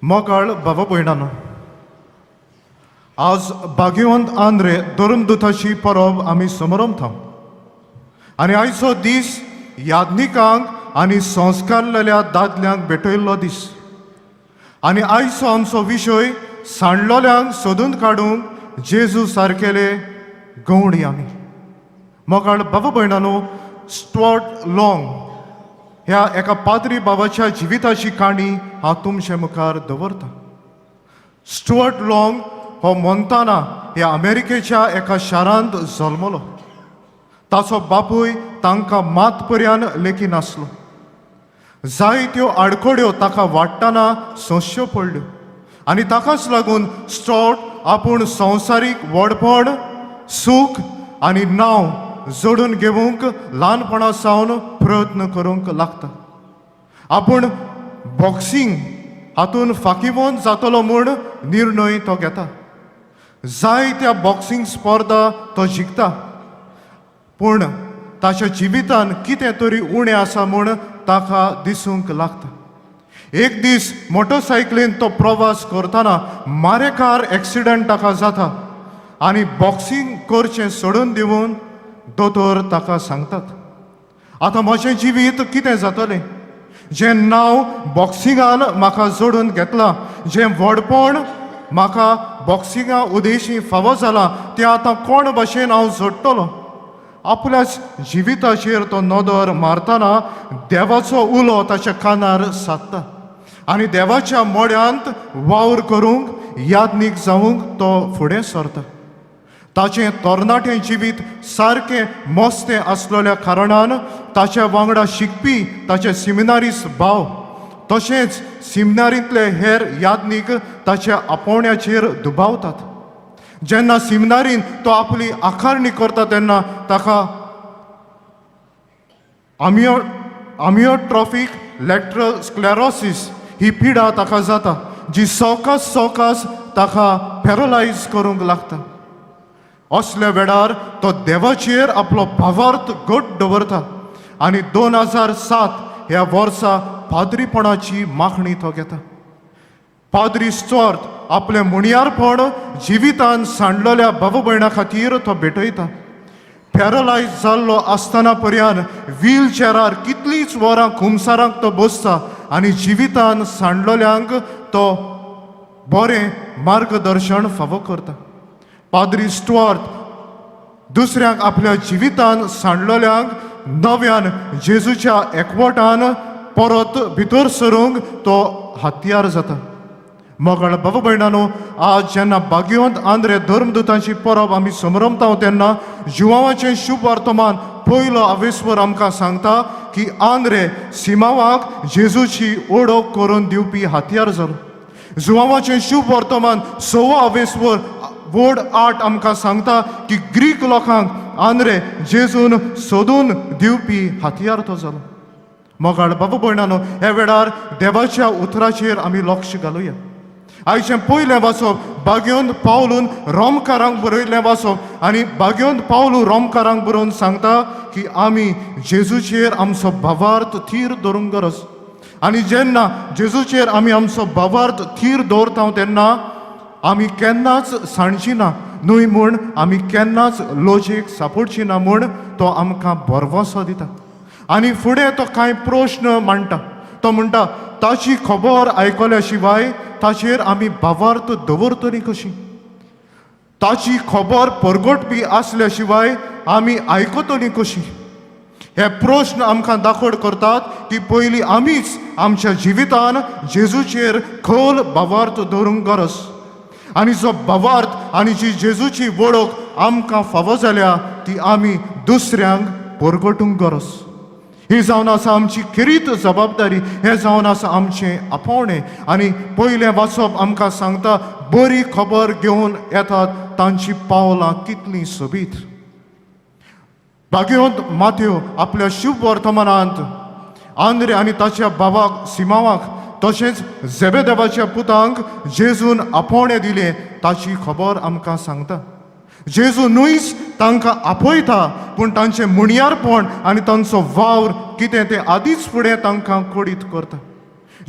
मोगाळ बाबा भयणानो, आज भाग्यवंत आंद्रे धर्मदुताची परब आमी समरमता आनी आयचो दीस याज्ञिकांक आनी संस्कारलेल्या दादल्यांक भेटयल्लो दीस आनी आयचो आमचो विशय सांडलोल्यांक सोदून काडूंक जेजू सारकेले गवंडी आमी. मोगाळ बाबा भयणानो, स्टुअर्ट लॉंग ह्या एका पाद्री बाबाच्या जिविताची काणी हांव तुमचे मुखार दवरतां. स्टुअर्ट लॉंग हो मोंताना ह्या अमेरिकेच्या एका शारांत जल्मलो. ताचो बापूय तांकां मातपर्यान लेखी नासलो. जायत्यो आडखड्यो ताका वाडटाना सोंसच्यो पडल्यो आनी ताकाच लागून स्टुअर्ट आपूण संवसारीक व्हडपण, सूख आनी नांव जोडून घेवंक ल्हानपणा सावन प्रयत्न करूंक लागता. आपूण बॉक्सिंग हातून फाकीबोंद जातलो म्हूण निर्णय तो घेता. जायत्या बॉक्सिंग स्पर्धा तो जिखता, पूण ताच्या जिवितान कितें तरी उणें आसा म्हूण ताका दिसूंक लागता. एक दीस मोटरसायकलीन तो प्रवास करतना मारेकार एक्सिडंट ताका जाता आनी बॉक्सिंग करचें सोडून दिवन दोतोर ताका सांगतात, आतां म्हजें जिवीत कितें जातलें? जें नांव बॉक्सिंगान म्हाका जोडून घेतलां, जें व्हडपण म्हाका बॉक्सिंगा उदेशी फावो जालां, तें आतां कोण भाशेन हांव जोडटलो? आपल्याच जिविताचेर तो नदर मारतना देवाचो उलो ताच्या कानार सादता आनी देवाच्या मोड्यांत वावर करूंक याज्ञीक जावंक तो फुडें सरता. ताचें तरणाटें जिवीत सारकें मोस्तें आसलेल्या कारणान ताच्या वांगडा शिकपी ताचे सिमिनारिस्ट भाव तशेंच सिमिनारींतले हेर याज्ञीक ताच्या आपोवण्याचेर दुबावतात. जेन्ना सिमिनारीन तो आपली आकारणी करता तेन्ना ताका आमियोट्रॉफीक लॅटरल स्क्लेरोसिस ही पिडा ताका जाता, जी सवकास ताका पॅरलायज करूंक लागता. असल्या वेळार तो देवाचेर आपलो भावार्थ घट दवरता आनी 2007 ह्या वर्सा पाद्रीपणाची मागणी तो घेता. पाद्री स्टुअर्ट आपलें मुणयारपण जिवितान सांडलेल्या बाबा भयणा खातीर तो भेटयता. पॅरलायज जाल्लो आसतना पर्यान व्हीलचॅरार कितलींच वरां खुमसारांक तो बसता आनी जिवितान सांडलोल्यांक तो बरें मार्गदर्शन फावो करता. पाद्री स्टुअर्ट दुसऱ्यांक आपल्या जिवितान सांडलोल्यांक नव्यान जेजूच्या एकवटान परत भितर सरूंक तो हातयार जाता. मोगाळ बाबा भयणानो, आज जेन्ना भाग्यवंत आंद्रे धर्मदुतांची परब आमी समरमता तेन्ना जुवांवाचें शुभ वर्तमान पयलो आवेस्वर आमकां सांगता की आंद्रे सिमावाक जेजूची ओळख करून दिवपी हातयार जालो. जुवांवाचें शुभ वर्तमान 6वो आवेस्वर वड 8 आमकां सांगता की ग्रीक लोकांक आंद्रे जेजून सोदून दिवपी हातयार तो जालो. मोगाळ बाबा भयणानो, ह्या वेळार देवाच्या उतराचेर आमी लक्ष घालुया. आयचें पयलें वाचप भाग्यवंत पावलून रोमकारांक बरयल्लें वाचप आनी भाग्यवंत पावलू रोमकारांक बरोवन सांगता की आमी जेजूचेर आमचो भावार्थ थीर दवरूंक गरज. आनी जेन्ना जेजूचेर आमी आमचो भावार्थ थीर दवरता तेन्ना आमी केन्नाच सांडची ना न्हय म्हूण आमी केन्नाच लोजेक सांपडची ना म्हूण तो आमकां भरवोसो दिता. आनी फुडें तो कांय प्रश्न मांडटा. तो म्हणटा, ताची खबर आयकल्या शिवाय ताचेर आमी भावार्थ दवरतली कशी? ताची खबर परगटपी आसल्या शिवाय आमी आयकतली कशी? हे प्रश्न आमकां दाखोड करतात की पयलीं आमीच आमच्या जिवितान जेजूचेर खोल भावार्थ दवरूंक गरज. आनी जो भावार्थ आनी जी जेजूची वळख आमकां फावो जाल्या ती आमी दुसऱ्यांक परगटूंक गरज. ही जावन आसा आमची खरीत जबाबदारी, हें जावन आसा आमचें आपोवणें. आनी पयलें वाचप आमकां सांगता, बरी खबर घेवन येतात तांची पावलां कितलीं सोबीत. भाग्यवंत माथ्यो आपल्या शुभ वर्तमानांत आंद्रे आनी ताच्या भावाक सिमावाक तशेंच झेबेदेवाच्या पुतांक जेजून आपोवणें दिलें ताची खबर आमकां सांगता. जेजू न्हूच तांकां आपयता, पूण तांचें मुणयारपण आनी तांचो वावर कितें तें आदींच फुडें तांकां कळीत करता.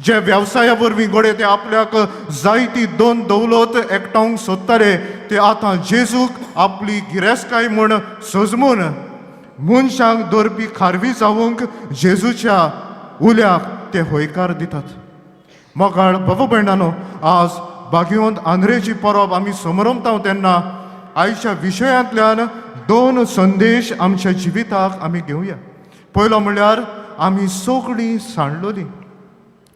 जे वेवसाया वरवीं घोडे ते आपल्याक जायती दोन दौलत एकठांवंक सोदताले ते आतां जेजूक आपली गिरेस्तकाय म्हूण सजमून मनशांक धरपी खारवी जावंक जेजूच्या उल्याक ते होयकार दितात. मोगाळ बाबा भयणानो, आज भाग्यवंत आंद्रेची परब आमी समरमता तेन्ना आयच्या विशयांतल्यान दोन संदेश आमच्या जिविताक आमी घेवया. पयलो म्हणल्यार आमी सगळीं सांडलोली.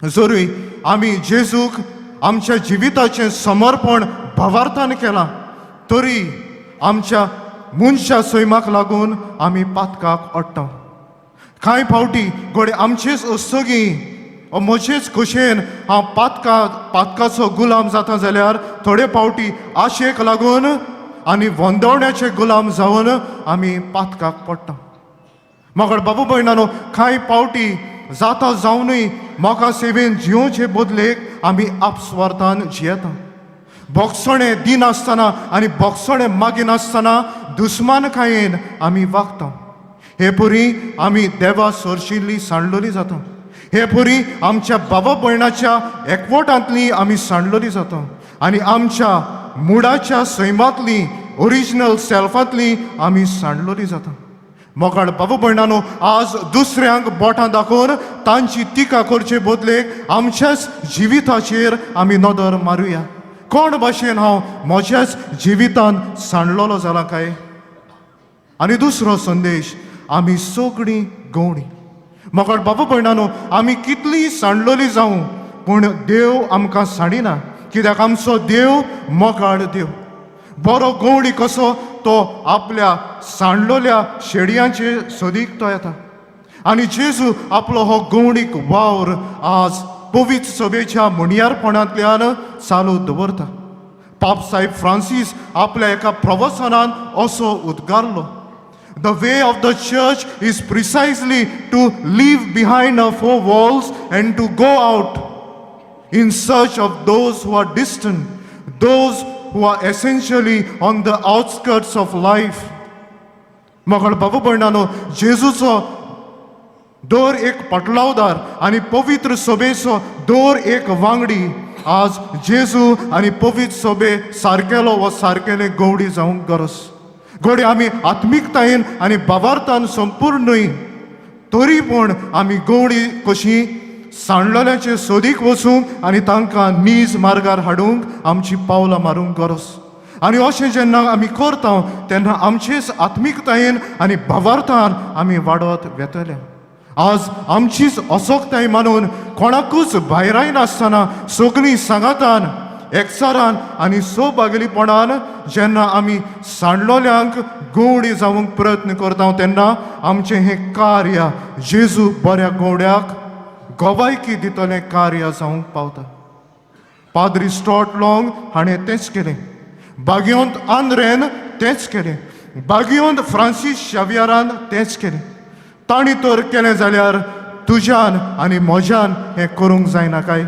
जरी आमी जेजूक आमच्या जिविताचें समर्पण भावार्थान केलां तरी आमच्या मनशा सैमाक लागून आमी पातकाक ओडटा. कांय फावटी घोडे आमचेच सगळीं म्हजेच कशेन हांव पातकाचो गुलाम जाता जाल्यार थोडे फावटी आशेक लागून आनी वंदवण्याचे गुलाम जावन आमी पातकाक पडटा. म्हाका बाबा भयणानो, कांय फावटी जाता जावनूय म्हाका सेवेन जिवचे बदलेक आमी आपस्वार्थान जियेता. बोगसणे दिनासतना आनी बोगसणे मागिनासतना दुस्मानकायेन आमी वागता. हे परी आमी देवा सरशिल्ली सांडलोली जाता. हे परी आमच्या बाबा भयणाच्या एकवटांतली आमी सांडलोली जाता आनी आमच्या मुडाच्या सैमांतली ओरिजिनल सेल्फांतली आमी सांडलोली जाता. मोगाळ बाबा भयणानो, आज दुसऱ्यांक बोटां दाखोवन तांची टिका करचे बदलेक आमच्याच जिविताचेर आमी नदर मारुया. कोण भाशेन हांव म्हज्याच जिवितान सांडलोलो जाला काय? आनी दुसरो संदेश, आमी सगळीं गवणी. मोगाळ बाबा भयणानो, आमी कितलीं सांडलोली जावं पूण देव आमकां सांडिना, कित्याक आमचो देव मोगाळ देव. बरो गवणी कसो तो आपल्या सांडलोल्या शेडयांचे सोदीक तो येता. आनी जेजू आपलो हो गवणीक वावर आज पवित्र सभेच्या म्हणयारपणांतल्यान चालू दवरता. पाप साहेब फ्रांसीस आपल्या एका प्रवचनान असो उद्गारलो, The way of the church is precisely to leave behind our four walls and to go out in search of those who are distant, those who are essentially on the outskirts of life. मोगाळ बाबा भयणानो, जेजूचो दर एक पटलावदार आनी पवित्र सभेचो दर एक वांगडी आज जेजू आनी पवित्र सभे सारकेलो व सारकेले गवडी जावंक गरज. घोडे आमी आत्मिकतायेन आनी भावार्थान संपूर्ण न्हय तरी पूण आमी गवडी कशी सांडलोल्याचे सोदीक वचूंक आनी तांकां नीज मार्गार हाडूंक आमची पावलां मारूंक गरज. आनी अशें जेन्ना आमी करता तेन्ना आमचेच आत्मिकतायेन आनी भावार्थान आमी वाडत वेतले. आज आमचीच असोकताय मानून कोणाकूच भायराय नासतना सगळीं सांगातान एकचारान आनी सोबागलीपणान जेन्ना आमी सांडलोल्यांक गवडी जावंक प्रयत्न करता तेन्ना आमचें हें कार्य जेजू बऱ्या गवड्याक गोवायकी दितलें कार्य जावंक पावता. पाद्री स्टॉट लॉंग हाणें तेंच केलें. भाग्यवंत आंद्रेन तेंच केलें. भाग्यवंत फ्रांसीस शावियारान तेंच केलें. तांणी तर केलें जाल्यार तुज्यान आनी म्हज्यान हें करूंक जायना काय?